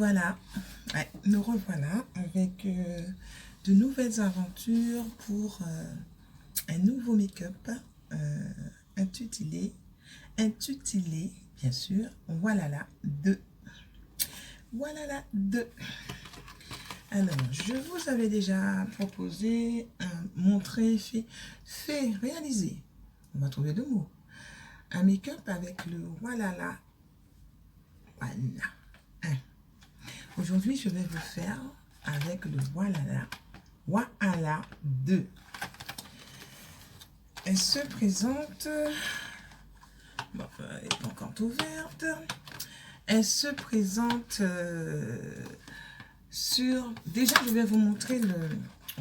revoilà, nous revoilà avec de nouvelles aventures pour un nouveau make-up intitulé, bien sûr, Walala 2. Walala 2. Alors, je vous avais déjà proposé, montré, fait, réaliser, on va trouver deux mots, un make-up avec le Walala 1. Aujourd'hui, je vais vous faire avec le Walala 2. Elle se présente, bon, elle n'est pas encore ouverte, elle se présente sur, déjà je vais vous montrer le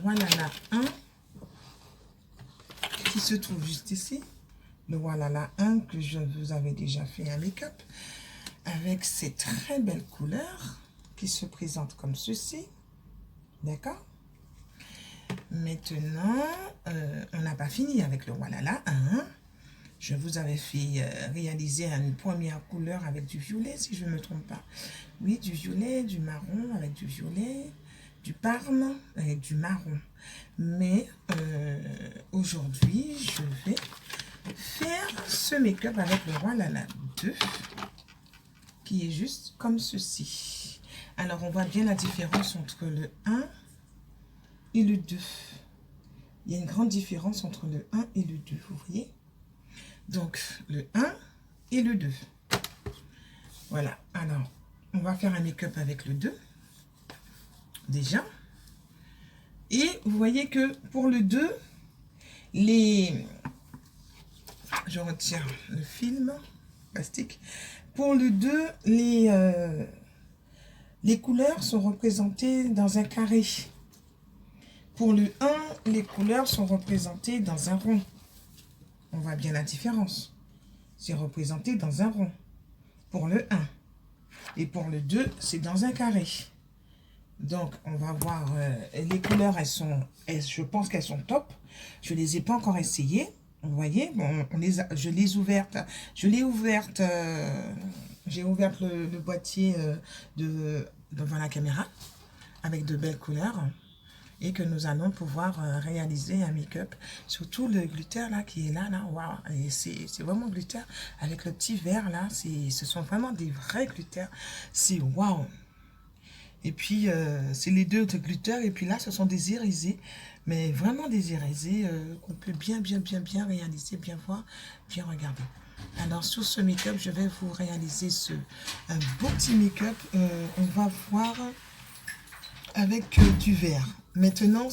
Walala 1 qui se trouve juste ici, le Walala 1 que je vous avais déjà fait un make-up avec ces très belles couleurs qui se présentent comme ceci, d'accord? Maintenant, on n'a pas fini avec le Walala 1. Je vous avais fait réaliser une première couleur avec du violet, si je ne me trompe pas. Oui, du violet, du marron avec du violet, du parme avec du marron. Mais aujourd'hui, je vais faire ce make-up avec le Walala 2, qui est juste comme ceci. Alors, on voit bien la différence entre le 1 et le 2. Il y a une grande différence entre le 1 et le 2, vous voyez? Donc, le 1 et le 2. Voilà, alors, on va faire un make-up avec le 2, déjà. Et vous voyez que pour le 2, je retire le film plastique. Pour le 2, les couleurs sont représentées dans un carré. Pour le 1, les couleurs sont représentées dans un rond. On voit bien la différence. C'est représenté dans un rond. Pour le 1. Et pour le 2, c'est dans un carré. Donc, on va voir les couleurs, je pense qu'elles sont top. Je ne les ai pas encore essayées. Vous voyez, bon, je l'ai ouverte. J'ai ouvert le boîtier devant la caméra avec de belles couleurs. Et que nous allons pouvoir réaliser un make-up. Surtout le glitter là qui est là, waouh, c'est vraiment glitter avec le petit verre là, ce sont vraiment des vrais glitters, c'est waouh. Et puis c'est les deux de glitter et puis là ce sont des irisés, mais vraiment des irisés qu'on peut bien réaliser, bien voir, bien regarder. Alors sur ce make-up, je vais vous réaliser un beau petit make-up. On va voir avec du vert. Maintenant,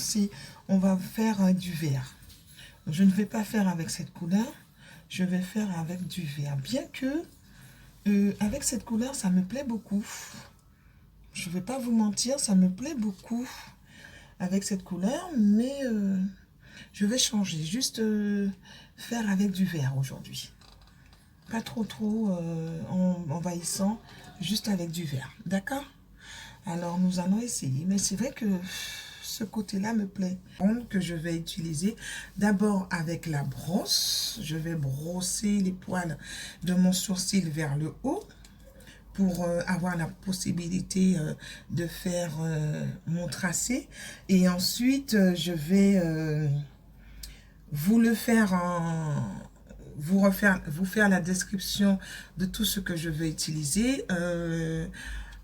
on va faire du vert. Je ne vais pas faire avec cette couleur, je vais faire avec du vert. Bien que, avec cette couleur, ça me plaît beaucoup. Je ne vais pas vous mentir, ça me plaît beaucoup avec cette couleur, mais je vais changer. Juste faire avec du vert aujourd'hui. Pas trop envahissant, juste avec du vert. D'accord ? Alors, nous allons essayer. Mais c'est vrai que ce côté-là me plaît. Que je vais utiliser d'abord avec la brosse. Je vais brosser les poils de mon sourcil vers le haut pour avoir la possibilité de faire mon tracé. Et ensuite, je vais vous faire la description de tout ce que je vais utiliser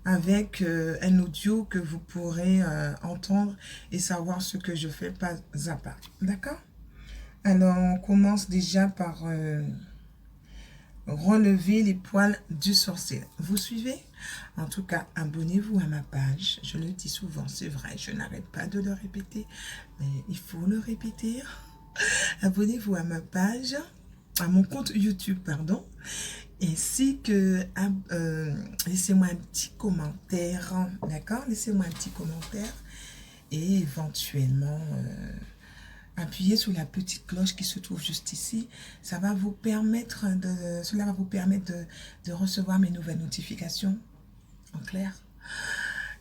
avec un audio que vous pourrez entendre et savoir ce que je fais pas à pas. D'accord? Alors, on commence déjà par relever les poils du sourcil. Vous suivez? En tout cas, abonnez-vous à ma page. Je le dis souvent, c'est vrai, je n'arrête pas de le répéter, mais il faut le répéter. Abonnez-vous à ma page, à mon compte YouTube, pardon. Ainsi que laissez-moi un petit commentaire, d'accord? Laissez-moi un petit commentaire et éventuellement appuyez sur la petite cloche qui se trouve juste ici. Cela va vous permettre de recevoir mes nouvelles notifications, en clair.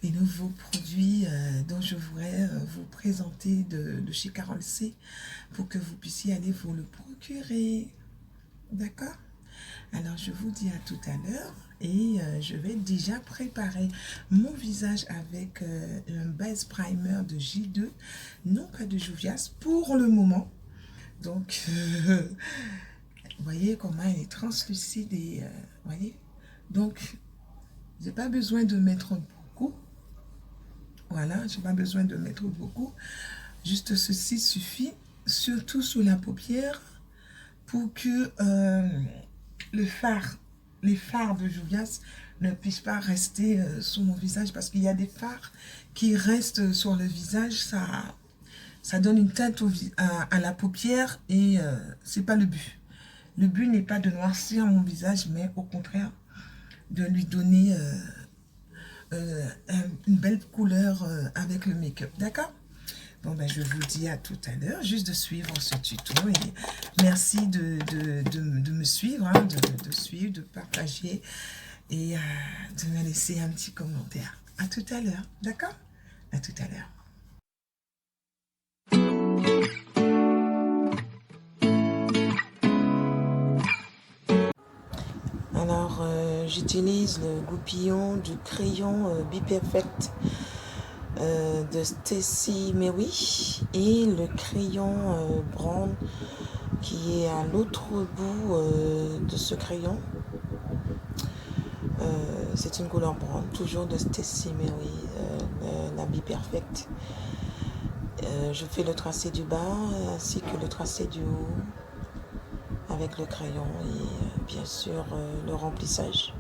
Les nouveaux produits dont je voudrais vous présenter de chez Carol C pour que vous puissiez aller vous le procurer. D'accord? Alors, je vous dis à tout à l'heure Et je vais déjà préparer mon visage avec un base primer de J2, non pas de Juvia's pour le moment. Donc, vous voyez comment elle est translucide et voyez. Donc, j'ai pas besoin de mettre beaucoup. Voilà, j'ai pas besoin de mettre beaucoup. Juste ceci suffit, surtout sous la paupière, pour que les fards de Juvia's ne puissent pas rester sur mon visage, parce qu'il y a des fards qui restent sur le visage, ça donne une teinte à la paupière et c'est pas le but. Le but n'est pas de noircir mon visage, mais au contraire de lui donner une belle couleur avec le make-up, d'accord? Bon, ben, je vous dis à tout à l'heure, juste de suivre ce tuto et merci de me suivre, hein, de suivre, de partager et de me laisser un petit commentaire. À tout à l'heure, d'accord? À tout à l'heure. Alors, j'utilise le goupillon du crayon Be Perfect de Stacy Mary et le crayon brown qui est à l'autre bout de ce crayon. C'est une couleur brown, toujours de Stacy Mary, la Be Perfect. Je fais le tracé du bas ainsi que le tracé du haut avec le crayon et bien sûr le remplissage.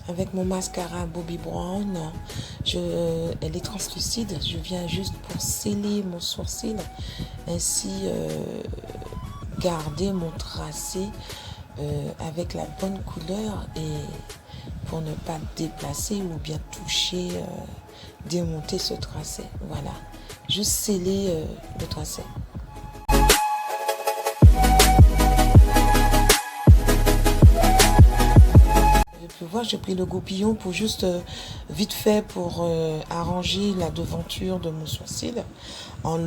Avec mon mascara Bobbi Brown, elle est translucide. Je viens juste pour sceller mon sourcil, ainsi garder mon tracé avec la bonne couleur et pour ne pas déplacer ou bien toucher, démonter ce tracé. Voilà, juste sceller le tracé. J'ai pris le goupillon pour juste vite fait pour arranger la devanture de mon sourcil en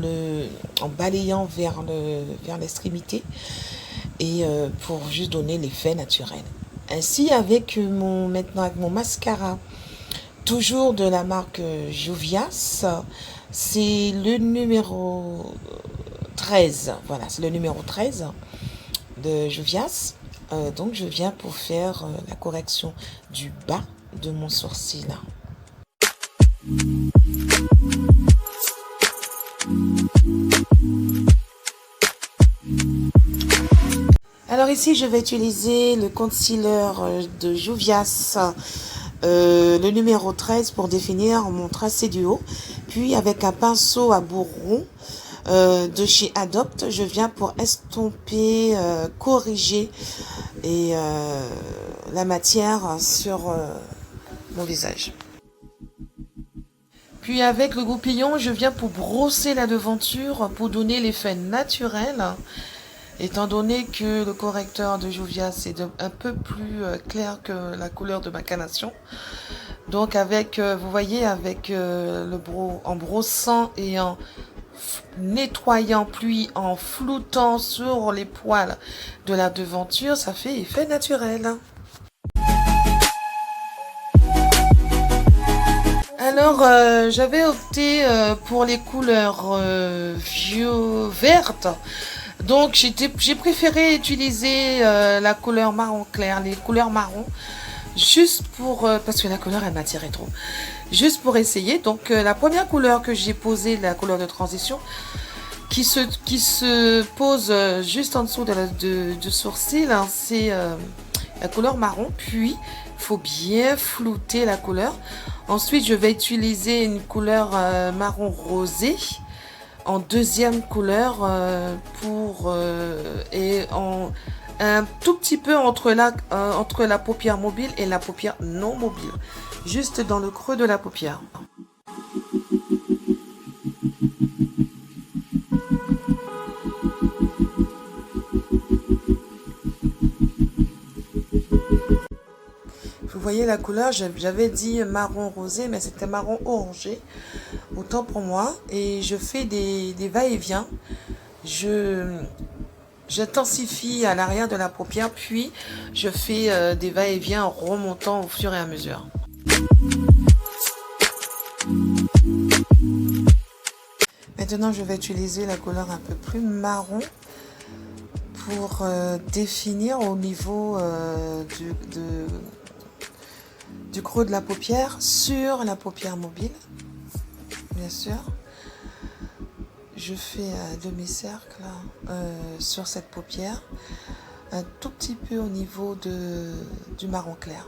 balayant vers l'extrémité et pour juste donner l'effet naturel. Ainsi maintenant avec mon mascara, toujours de la marque Juvia's, c'est le numéro 13. Voilà, c'est le numéro 13 de Juvia's. Donc je viens pour faire la correction du bas de mon sourcil. Alors ici je vais utiliser le concealer de Juvia's, le numéro 13 pour définir mon tracé du haut. Puis avec un pinceau à bout rond de chez Adopt, je viens pour estomper, corriger et la matière sur mon visage. Puis avec le goupillon, je viens pour brosser la devanture pour donner l'effet naturel, étant donné que le correcteur de Juvia's est un peu plus clair que la couleur de ma carnation. Donc avec, vous voyez, avec en brossant et en nettoyant puis en floutant sur les poils de la devanture, ça fait effet naturel. Alors j'avais opté pour les couleurs vertes, donc j'ai préféré utiliser la couleur marron clair, les couleurs marron, juste pour parce que la couleur elle m'attirait trop, juste pour essayer. Donc la première couleur que j'ai posée, la couleur de transition, qui se pose juste en dessous du sourcil, hein, c'est la couleur marron. Puis il faut bien flouter la couleur. Ensuite je vais utiliser une couleur marron rosé en deuxième couleur et un tout petit peu entre la paupière mobile et la paupière non mobile. Juste dans le creux de la paupière. Vous voyez la couleur, j'avais dit marron rosé, mais c'était marron orangé. Autant pour moi. Et je fais des va-et-vient. J'intensifie à l'arrière de la paupière, puis je fais des va-et-vient en remontant au fur et à mesure. Maintenant, je vais utiliser la couleur un peu plus marron pour définir au niveau du creux de la paupière sur la paupière mobile, bien sûr. Je fais un demi-cercle sur cette paupière, un tout petit peu au niveau du marron clair.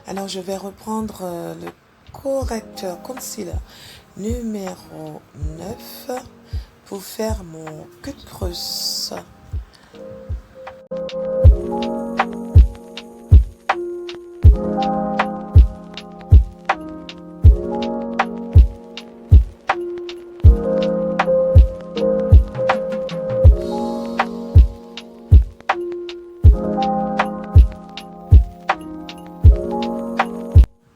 Alors je vais reprendre le correcteur concealer numéro 9 pour faire mon cut creuse.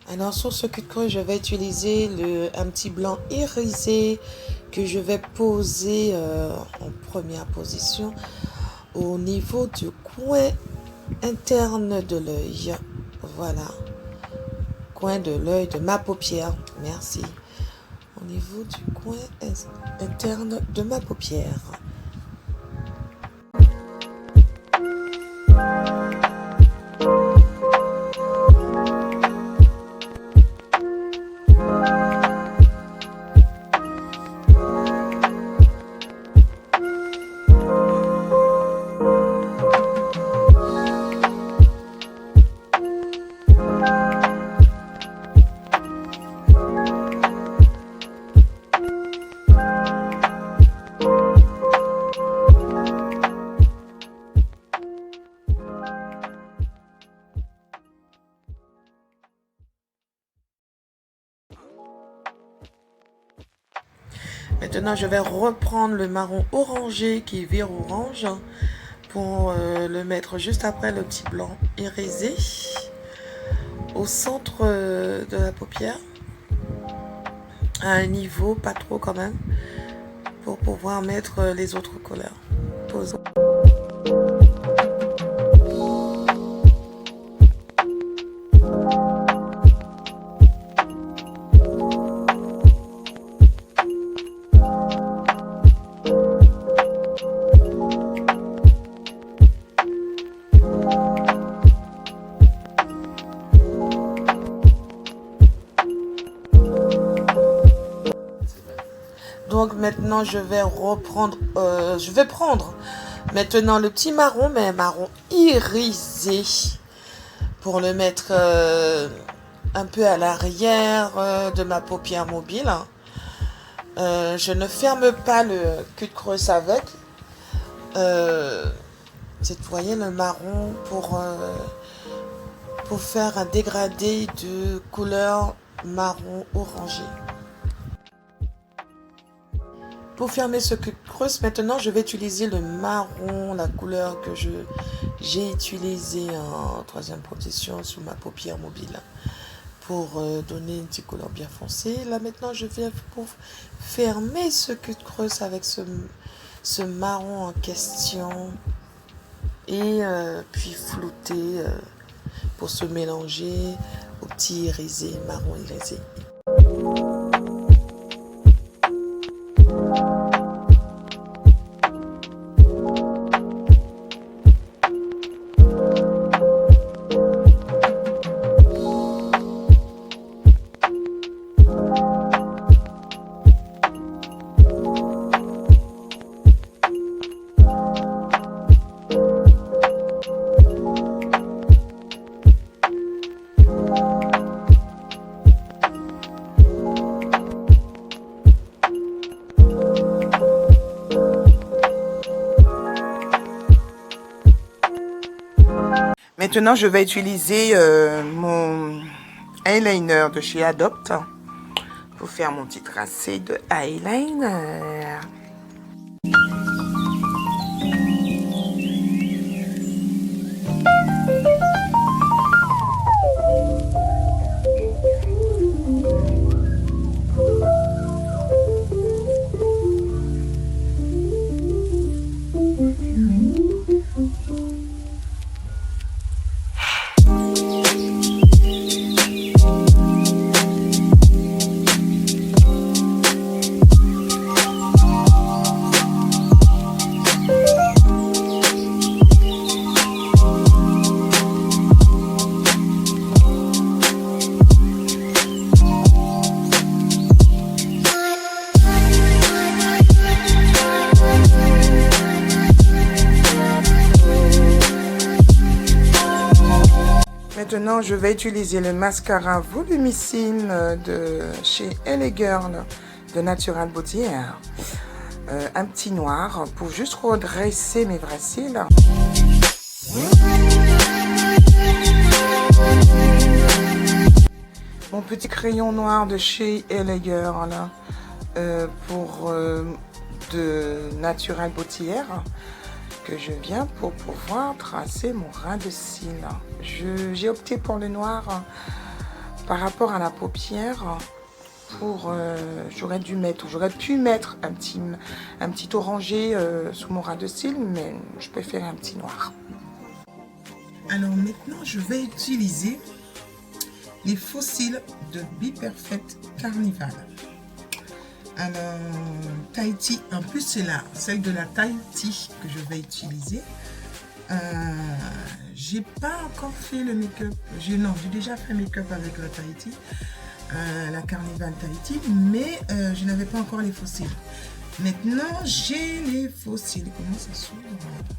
Alors sur ce cut creuse, je vais utiliser un petit blanc irisé que je vais poser en première position au niveau du coin interne de l'œil. Voilà, coin de l'œil de ma paupière. Merci. Au niveau du coin interne de ma paupière. Maintenant, je vais reprendre le marron orangé qui vire orange pour le mettre juste après le petit blanc irisé au centre de la paupière, à un niveau, pas trop quand même, pour pouvoir mettre les autres couleurs. Posons. Donc maintenant je vais prendre maintenant le petit marron, mais un marron irisé, pour le mettre un peu à l'arrière de ma paupière mobile. Je ne ferme pas le cut creuse avec. Vous voyez le marron pour faire un dégradé de couleur marron orangé. Pour fermer ce cut creuse, maintenant je vais utiliser le marron, la couleur que j'ai utilisée en troisième position sur ma paupière mobile, pour donner une petite couleur bien foncée. Là maintenant je vais pour fermer ce cut creuse avec ce marron en question, et puis flouter pour se mélanger au petit irisé, marron irisé. Maintenant, je vais utiliser mon eyeliner de chez Adopt pour faire mon petit tracé de eyeliner. Maintenant, je vais utiliser le mascara Volumicine de chez LA Girl de Natural Beauty Air. Un petit noir pour juste redresser mes vrais cils. Mon petit crayon noir de chez LA Girl pour de Natural Beauty Air que je viens pour pouvoir tracer mon ras de cils. J'ai opté pour le noir par rapport à la paupière. J'aurais pu mettre un petit orangé sous mon ras de cils, mais je préfère un petit noir. Alors maintenant, je vais utiliser les faux cils de Be Perfect Carnival. Alors, Tahiti, en plus c'est celle de la Tahiti que je vais utiliser. J'ai pas encore fait le make-up. J'ai déjà fait make-up avec la Tahiti, la Carnival Tahiti, mais je n'avais pas encore les faux cils. Maintenant, j'ai les faux cils. Comment ça s'ouvre?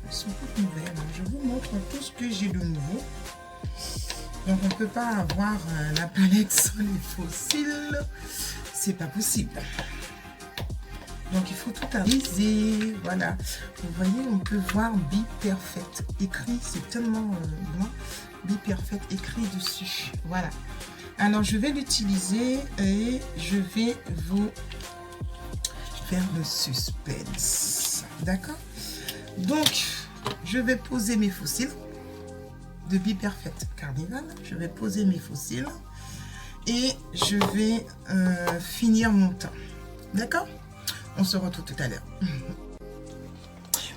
Ils sont toutes nouvelles. Alors, je vous montre tout ce que j'ai de nouveau. Donc, on ne peut pas avoir la palette sans les faux cils. C'est pas possible. Donc il faut tout aviser, voilà. Vous voyez, on peut voir Be Perfect écrit, c'est tellement blanc. Be Perfect écrit dessus, voilà. Alors je vais l'utiliser et je vais vous faire le suspense, d'accord? Donc je vais poser mes faux cils de Be Perfect Carnival. Je vais poser mes faux cils et je vais finir mon teint, d'accord? On se retrouve tout à l'heure.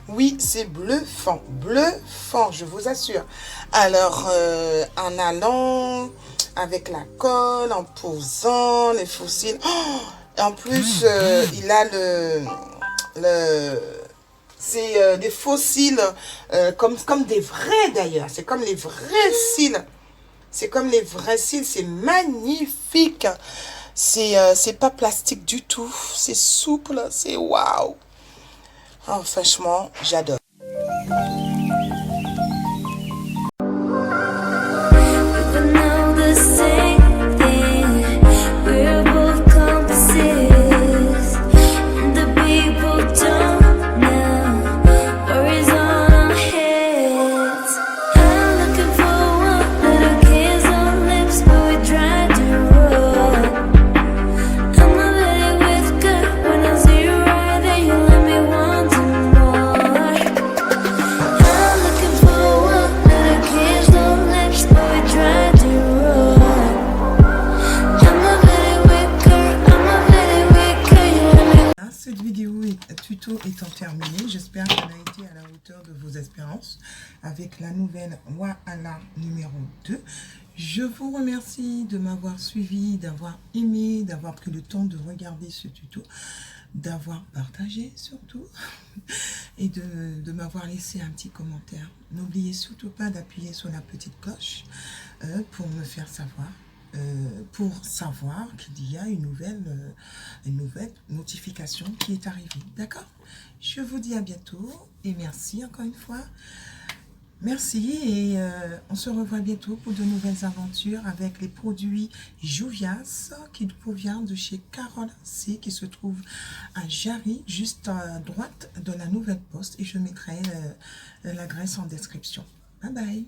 Oui, c'est bluffant, je vous assure. Alors, en allant avec la colle, en posant les faux cils. Oh, en plus, il a c'est des faux cils comme des vrais d'ailleurs. C'est comme les vrais cils. C'est comme les vrais cils. C'est magnifique. C'est pas plastique du tout, c'est souple, c'est waouh. Oh, franchement, j'adore. Tuto étant terminé, j'espère qu'elle a été à la hauteur de vos espérances avec la nouvelle Wahala numéro 2. Je vous remercie de m'avoir suivi, d'avoir aimé, d'avoir pris le temps de regarder ce tuto, d'avoir partagé surtout et de m'avoir laissé un petit commentaire. N'oubliez surtout pas d'appuyer sur la petite cloche pour me faire savoir. Pour savoir qu'il y a une nouvelle notification qui est arrivée. D'accord? Je vous dis à bientôt et merci encore une fois. Merci et on se revoit bientôt pour de nouvelles aventures avec les produits Juvias qui provient de chez Carole C qui se trouve à Jarry, juste à droite de la Nouvelle Poste, et je mettrai l'adresse en description. Bye bye!